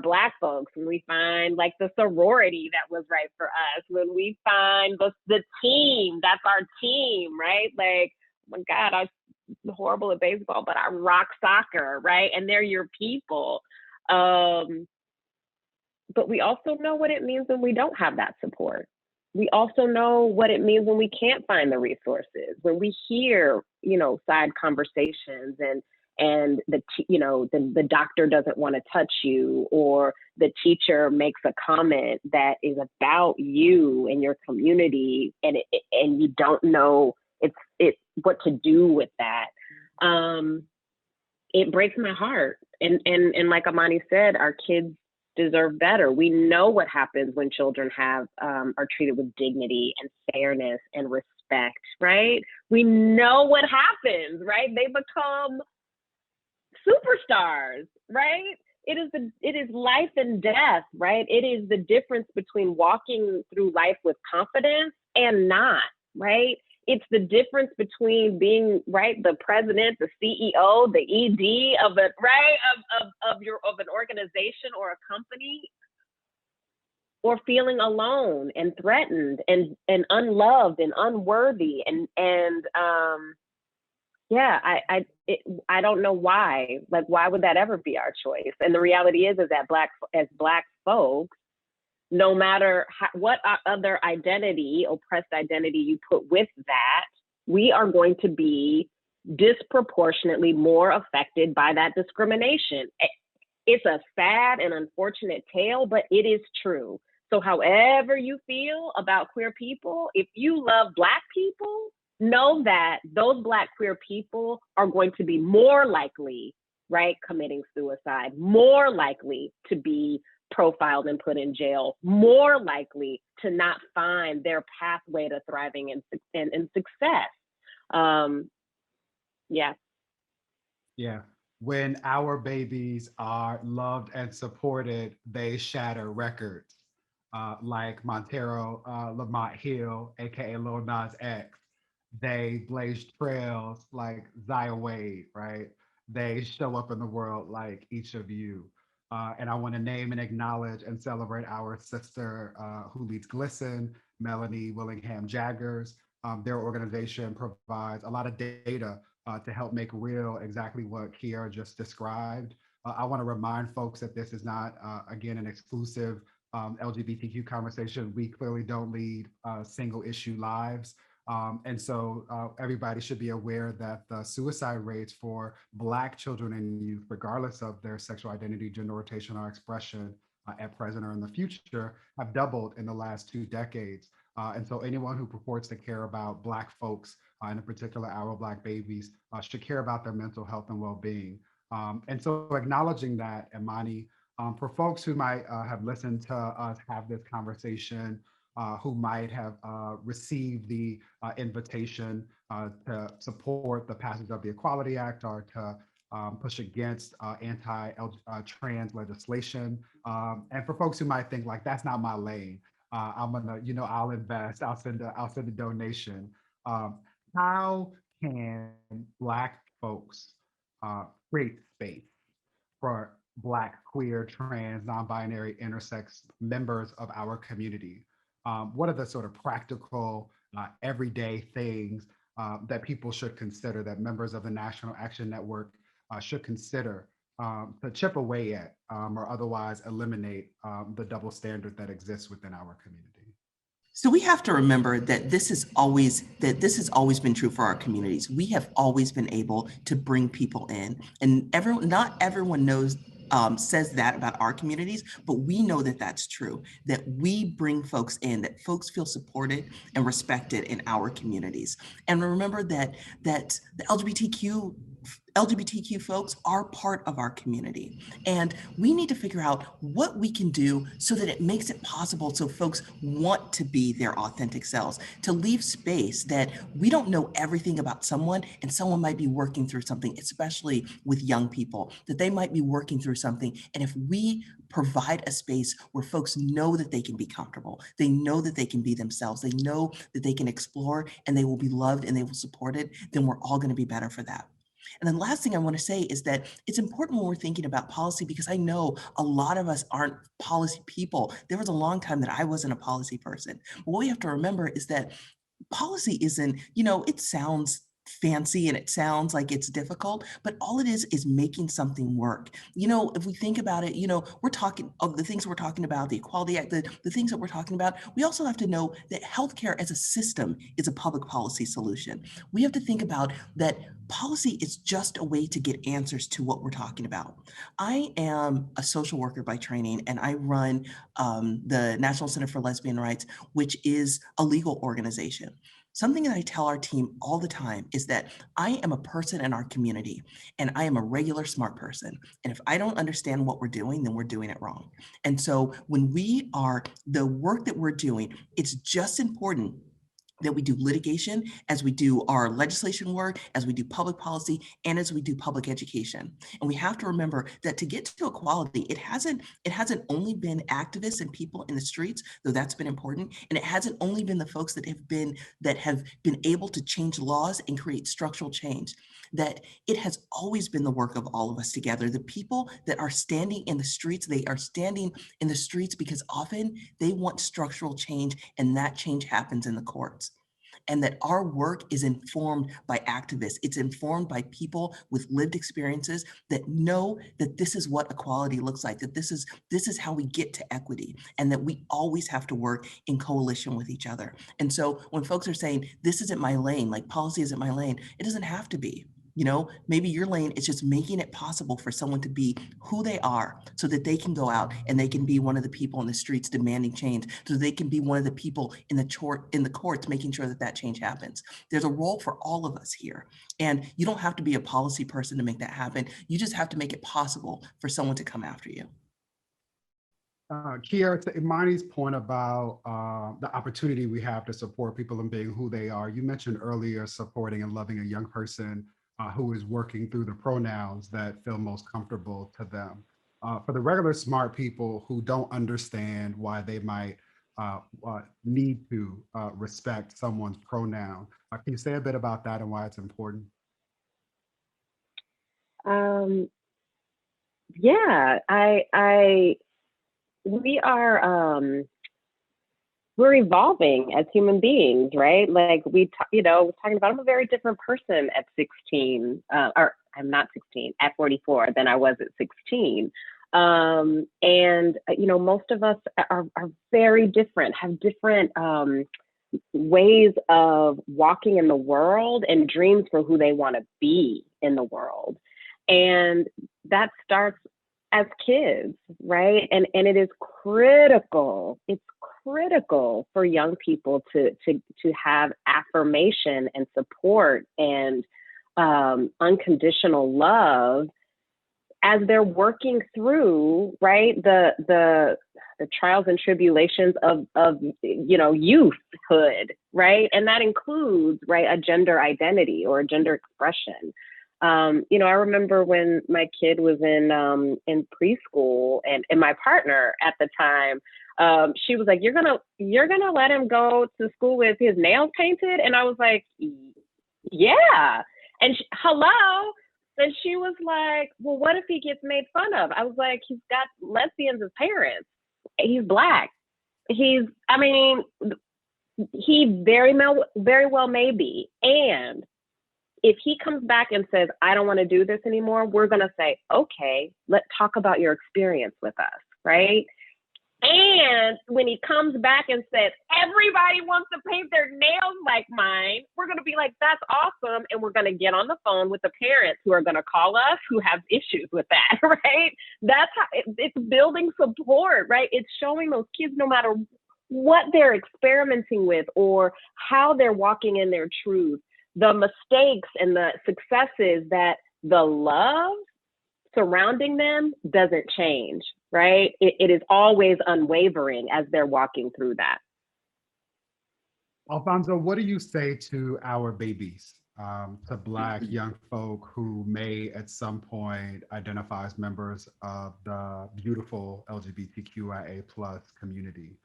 Black folks, when we find like the sorority that was right for us, when we find the team, that's our team, right? Like, oh my God, I'm horrible at baseball, but I rock soccer, right? And they're your people. but we also know what it means when we don't have that support. We also know what it means when we can't find the resources, when we hear, side conversations and the doctor doesn't want to touch you, or the teacher makes a comment that is about you and your community, and you don't know what to do with that. It breaks my heart. And like Amani said, our kids deserve better. We know what happens when children are treated with dignity and fairness and respect, right? We know what happens, right? They become superstars, right? It is life and death, right? It is the difference between walking through life with confidence and not, right? It's the difference between being, right, the president, the CEO, the ED of it, right, of an organization or a company, or feeling alone and threatened and unloved and unworthy. I don't know why. Like, why would that ever be our choice? And the reality is that as Black folks, no matter what other identity, oppressed identity you put with that, we are going to be disproportionately more affected by that discrimination. It's a sad and unfortunate tale, but it is true. So however you feel about queer people, if you love Black people, know that those Black queer people are going to be more likely, right, committing suicide, more likely to be profiled and put in jail, more likely to not find their pathway to thriving and success. Yeah. When our babies are loved and supported, they shatter records. Like Montero Lamont Hill, aka Lil Nas X. They blaze trails like Zaya Wade, right? They show up in the world like each of you. And I want to name and acknowledge and celebrate our sister who leads GLSEN, Melanie Willingham Jaggers. Their organization provides a lot of data to help make real exactly what Kiara just described. I want to remind folks that this is not, again, an exclusive LGBTQ conversation. We clearly don't lead single issue lives. And so everybody should be aware that the suicide rates for Black children and youth, regardless of their sexual identity, gender orientation, or expression at present or in the future, have doubled in the last 2 decades. And so anyone who purports to care about Black folks, and in particular our Black babies, should care about their mental health and well-being. And so acknowledging that, Imani, for folks who might have listened to us have this conversation, who might have received the invitation to support the passage of the Equality Act or to push against anti-trans legislation. And for folks who might think like, that's not my lane, I'm gonna, I'll invest, I'll send a donation. How can Black folks create space for Black, queer, trans, non-binary, intersex members of our community? What are the sort of practical, everyday things that people should consider, that members of the National Action Network should consider to chip away at or otherwise eliminate the double standard that exists within our community? So we have to remember that this has always been true for our communities. We have always been able to bring people in, and not everyone says that about our communities, but we know that that's true, that we bring folks in, that folks feel supported and respected in our communities. And remember that the LGBTQ folks are part of our community. And we need to figure out what we can do so that it makes it possible so folks want to be their authentic selves, to leave space that we don't know everything about someone and someone might be working through something, especially with young people, that they might be working through something. And if we provide a space where folks know that they can be comfortable, they know that they can be themselves, they know that they can explore and they will be loved and they will support it, then we're all going to be better for that. And then last thing I want to say is that it's important when we're thinking about policy, because I know a lot of us aren't policy people. There was a long time that I wasn't a policy person. But what we have to remember is that policy isn't, it sounds fancy and it sounds like it's difficult, but all it is making something work. You know, if we think about it, you know, we're talking of the things we're talking about, the Equality Act, the things that we're talking about. We also have to know that healthcare as a system is a public policy solution. We have to think about that policy is just a way to get answers to what we're talking about. I am a social worker by training, and I run the National Center for Lesbian Rights, which is a legal organization. Something that I tell our team all the time is that I am a person in our community, and I am a regular smart person. And if I don't understand what we're doing, then we're doing it wrong. And so when we are, the work that we're doing, it's just important that we do litigation, as we do our legislation work, as we do public policy, and as we do public education. And we have to remember that to get to equality, it hasn't only been activists and people in the streets, though that's been important. And it hasn't only been the folks that have been able to change laws and create structural change. That it has always been the work of all of us together. The people that are standing in the streets, they are standing in the streets because often they want structural change, and that change happens in the courts. And that our work is informed by activists. It's informed by people with lived experiences that know that this is what equality looks like, that this is how we get to equity, and that we always have to work in coalition with each other. And so when folks are saying, this isn't my lane, like policy isn't my lane, it doesn't have to be. You know, maybe your lane is just making it possible for someone to be who they are so that they can go out and they can be one of the people in the streets demanding change, so they can be one of the people in the courts making sure that that change happens. There's a role for all of us here. And you don't have to be a policy person to make that happen. You just have to make it possible for someone to come after you. Kiara, to Imani's point about the opportunity we have to support people in being who they are, you mentioned earlier supporting and loving a young person who is working through the pronouns that feel most comfortable to them. For the regular smart people who don't understand why they might need to respect someone's pronoun, can you say a bit about that and why it's important? Yeah, we are, we're evolving as human beings, right? Like talking about, I'm a very different person at 16, or I'm not 16, at 44 than I was at 16. And most of us are very different, have different ways of walking in the world and dreams for who they want to be in the world. And that starts as kids, right? And it is critical. It's critical for young people to have affirmation and support and unconditional love as they're working through, right, the trials and tribulations of youthhood, right? And that includes, right, a gender identity or a gender expression. I remember when my kid was in preschool, and my partner at the time, she was like, "You're gonna let him go to school with his nails painted?" And I was like, "Yeah." And hello. And she was like, "Well, what if he gets made fun of?" I was like, "He's got lesbians as parents. He's Black. He very well may be. And if he comes back and says, I don't want to do this anymore, we're going to say, okay, let's talk about your experience with us, right? And when he comes back and says, everybody wants to paint their nails like mine, we're going to be like, that's awesome. And we're going to get on the phone with the parents who are going to call us who have issues with that, right? That's how it's building support, right? It's showing those kids, no matter what they're experimenting with or how they're walking in their truth, the mistakes and the successes, that the love surrounding them doesn't change, right? It is always unwavering as they're walking through that. Alfonso, what do you say to our babies, to Black young folk who may at some point identify as members of the beautiful LGBTQIA+ community?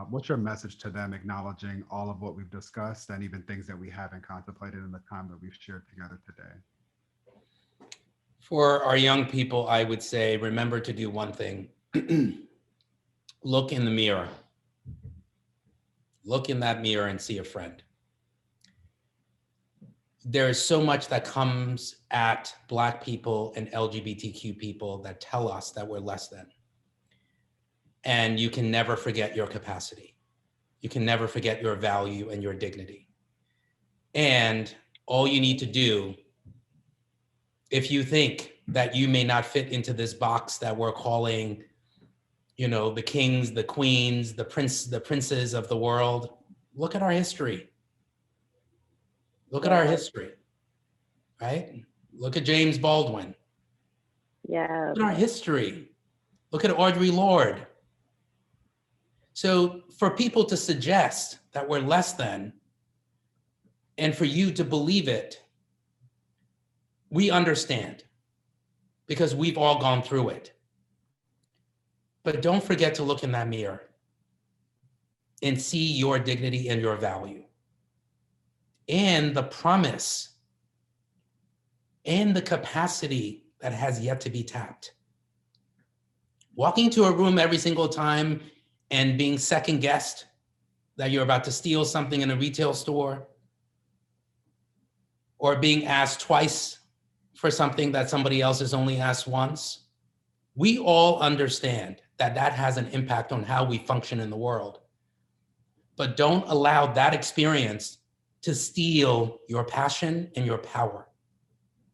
What's your message to them, acknowledging all of what we've discussed and even things that we haven't contemplated in the time that we've shared together today? For our young people, I would say, remember to do one thing. Look in the mirror. Look in that mirror and see a friend. there is so much that comes at Black people and LGBTQ people that tell us that we're less than. And you can never forget your capacity. You can never forget your value and your dignity. And all you need to do, if you think that you may not fit into this box that we're calling, you know, the kings, the queens, the princes of the world, look at our history. Look at our history, right? Look at James Baldwin. Yeah. Look at our history. Look at Audre Lorde. So for people to suggest that we're less than, and for you to believe it, we understand because we've all gone through it. But don't forget to look in that mirror and see your dignity and your value and the promise and the capacity that has yet to be tapped. Walking to a room every single time and being second guessed that you're about to steal something in a retail store, or being asked twice for something that somebody else has only asked once. We all understand that that has an impact on how we function in the world. But don't allow that experience to steal your passion and your power,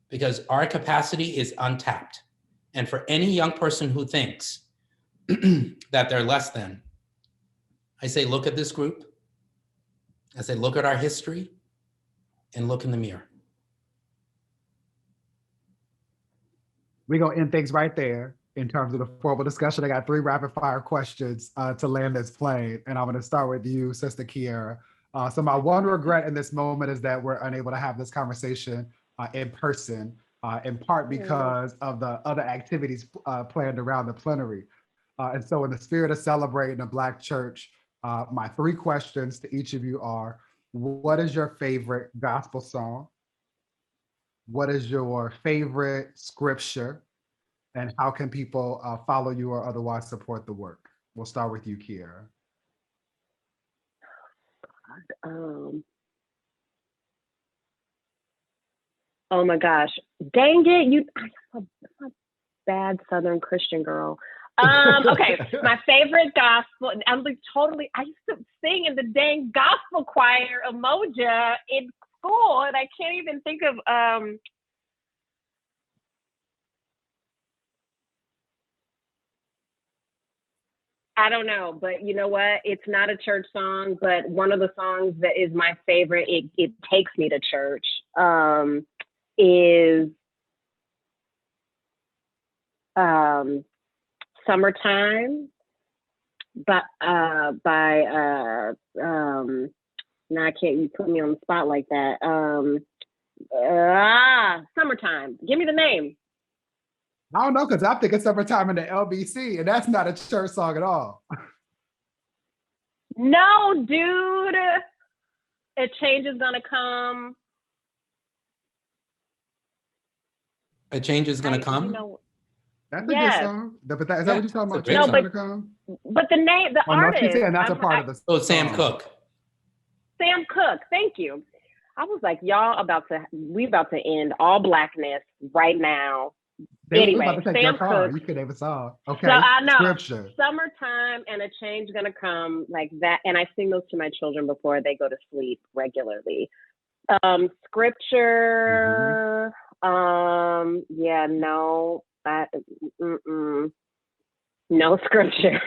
because our capacity is untapped. And for any young person who thinks that they're less than, I say, look at this group. I say, look at our history and look in the mirror. We're going to end things right there in terms of the formal discussion. I got 3 rapid fire questions to land this plane. And I'm going to start with you, Sister Kiera. So my one regret in this moment is that we're unable to have this conversation in person, in part because of the other activities planned around the plenary. And so in the spirit of celebrating the Black church, my 3 questions to each of you are, what is your favorite gospel song? What is your favorite scripture? And how can people follow you or otherwise support the work? We'll start with you, Kiera. Oh my gosh, dang it! I'm a bad Southern Christian girl. Okay, my favorite gospel. I'm like I used to sing in the dang gospel choir Umoja in school, and I can't even think of. I don't know, but you know what? It's not a church song, but one of the songs that is my favorite, it takes me to church, is Summertime by now I can't, you put me on the spot like that. Summertime. Give me the name. I don't know, because I'm thinking Summertime in the LBC, and that's not a church song at all. No, dude. A change is gonna come. A change is gonna come? You know, That's a good song. Is that what you're talking about? No, but the name, the artist. No, saying that's a part of the song. Sam Cooke. Sam Cooke, thank you. I was like, y'all we about to end all Blackness right now. Anyway, Sam Cooke. You could name a song. Okay. So I know. Scripture. Summertime and a change gonna come, like that. And I sing those to my children before they go to sleep regularly. Scripture. Yeah, no. No scripture.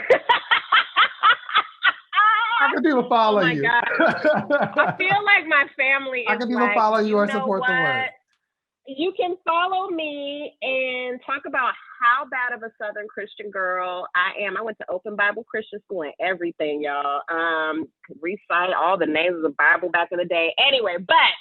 How can people follow you? God. I feel like my family is. How can people follow you or support the work? You can follow me and talk about how bad of a Southern Christian girl I am. I went to Open Bible Christian School and everything, y'all. Recite all the names of the Bible back in the day. Anyway, but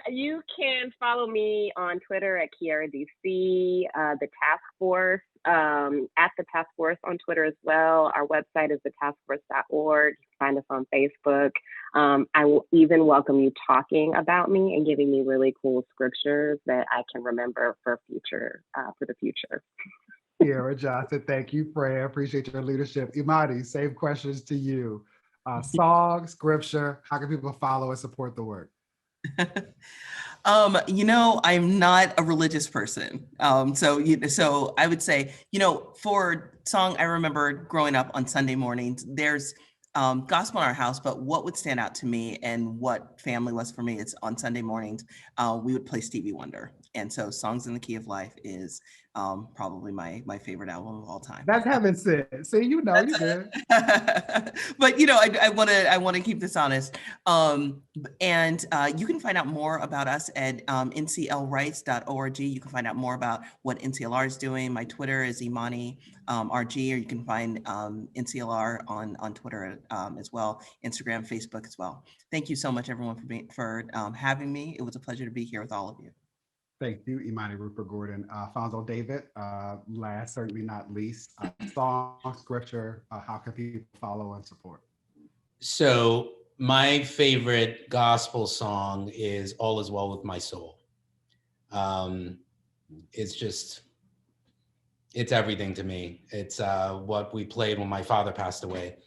you can follow me on Twitter at Kiera DC, the Task Force, at the Task Force on Twitter as well. Our website is thetaskforce.org. You can find us on Facebook. I will even welcome you talking about me and giving me really cool scriptures that I can remember for the future. Kiera Johnson, thank you, Freya. Appreciate your leadership. Imani, same questions to you. Song, scripture, how can people follow and support the work? I'm not a religious person. So I would say, for song, I remember growing up on Sunday mornings, there's gospel in our house, but what would stand out to me and what family was for me is on Sunday mornings, we would play Stevie Wonder. And so Songs in the Key of Life is probably my favorite album of all time. That's heaven sent. See, you good. But I want to keep this honest. And you can find out more about us at nclrights.org. You can find out more about what NCLR is doing. My Twitter is Imani RG, or you can find NCLR on Twitter as well, Instagram, Facebook as well. Thank you so much, everyone, for having me. It was a pleasure to be here with all of you. Thank you, Imani, Rupert, Gordon, Alfonso, David. Last, certainly not least, song, scripture, how can people follow and support? So my favorite gospel song is All Is Well With My Soul. It's everything to me. It's what we played when my father passed away.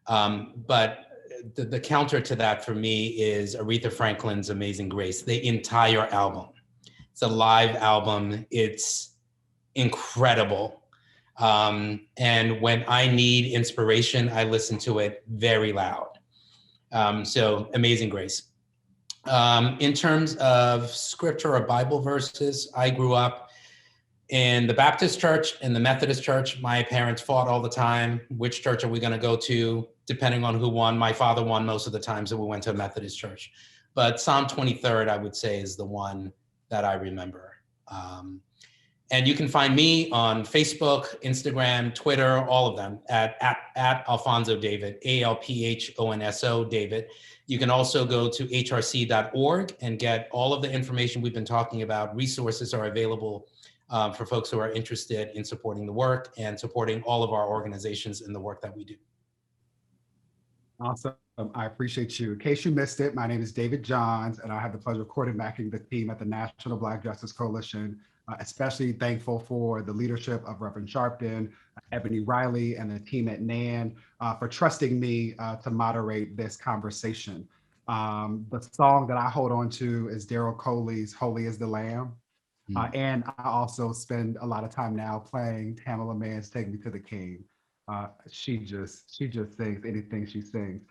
But the counter to that for me is Aretha Franklin's Amazing Grace, the entire album. It's a live album. It's incredible. And when I need inspiration, I listen to it very loud. So Amazing Grace. In terms of scripture or Bible verses, I grew up in the Baptist church and the Methodist church. My parents fought all the time. Which church are we going to go to? Depending on who won. My father won most of the time, so we went to a Methodist church. But Psalm 23rd, I would say, is the one that I remember. And you can find me on Facebook, Instagram, Twitter, all of them at Alfonso David, ALPHONSO David. You can also go to hrc.org and get all of the information we've been talking about. Resources are available for folks who are interested in supporting the work and supporting all of our organizations in the work that we do. Awesome. I appreciate you. In case you missed it, my name is David Johns, and I have the pleasure of quarterbacking the team at the National Black Justice Coalition. Especially thankful for the leadership of Reverend Sharpton, Ebony Riley, and the team at NAN for trusting me to moderate this conversation. The song that I hold on to is Daryl Coley's Holy is the Lamb. And I also spend a lot of time now playing Tamala Mann's Take Me to the King. She just sings anything she sings.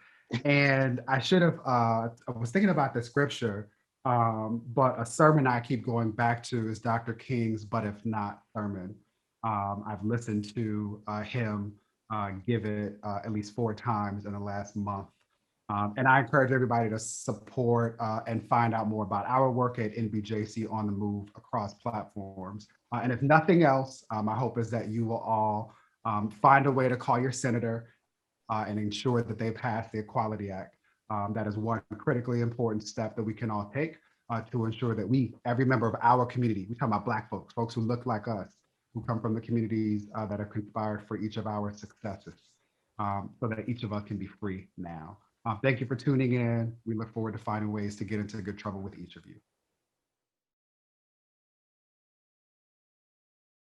And I should have, I was thinking about the scripture, but a sermon I keep going back to is Dr. King's But If Not sermon. I've listened to him give it at least 4 times in the last month. And I encourage everybody to support and find out more about our work at NBJC on the Move across platforms. And if nothing else, my hope is that you will all find a way to call your senator and ensure that they pass the Equality Act. That is one critically important step that we can all take to ensure that every member of our community, we're talking about Black folks who look like us, who come from the communities that have conspired for each of our successes, so that each of us can be free now. Thank you for tuning in. We look forward to finding ways to get into good trouble with each of you.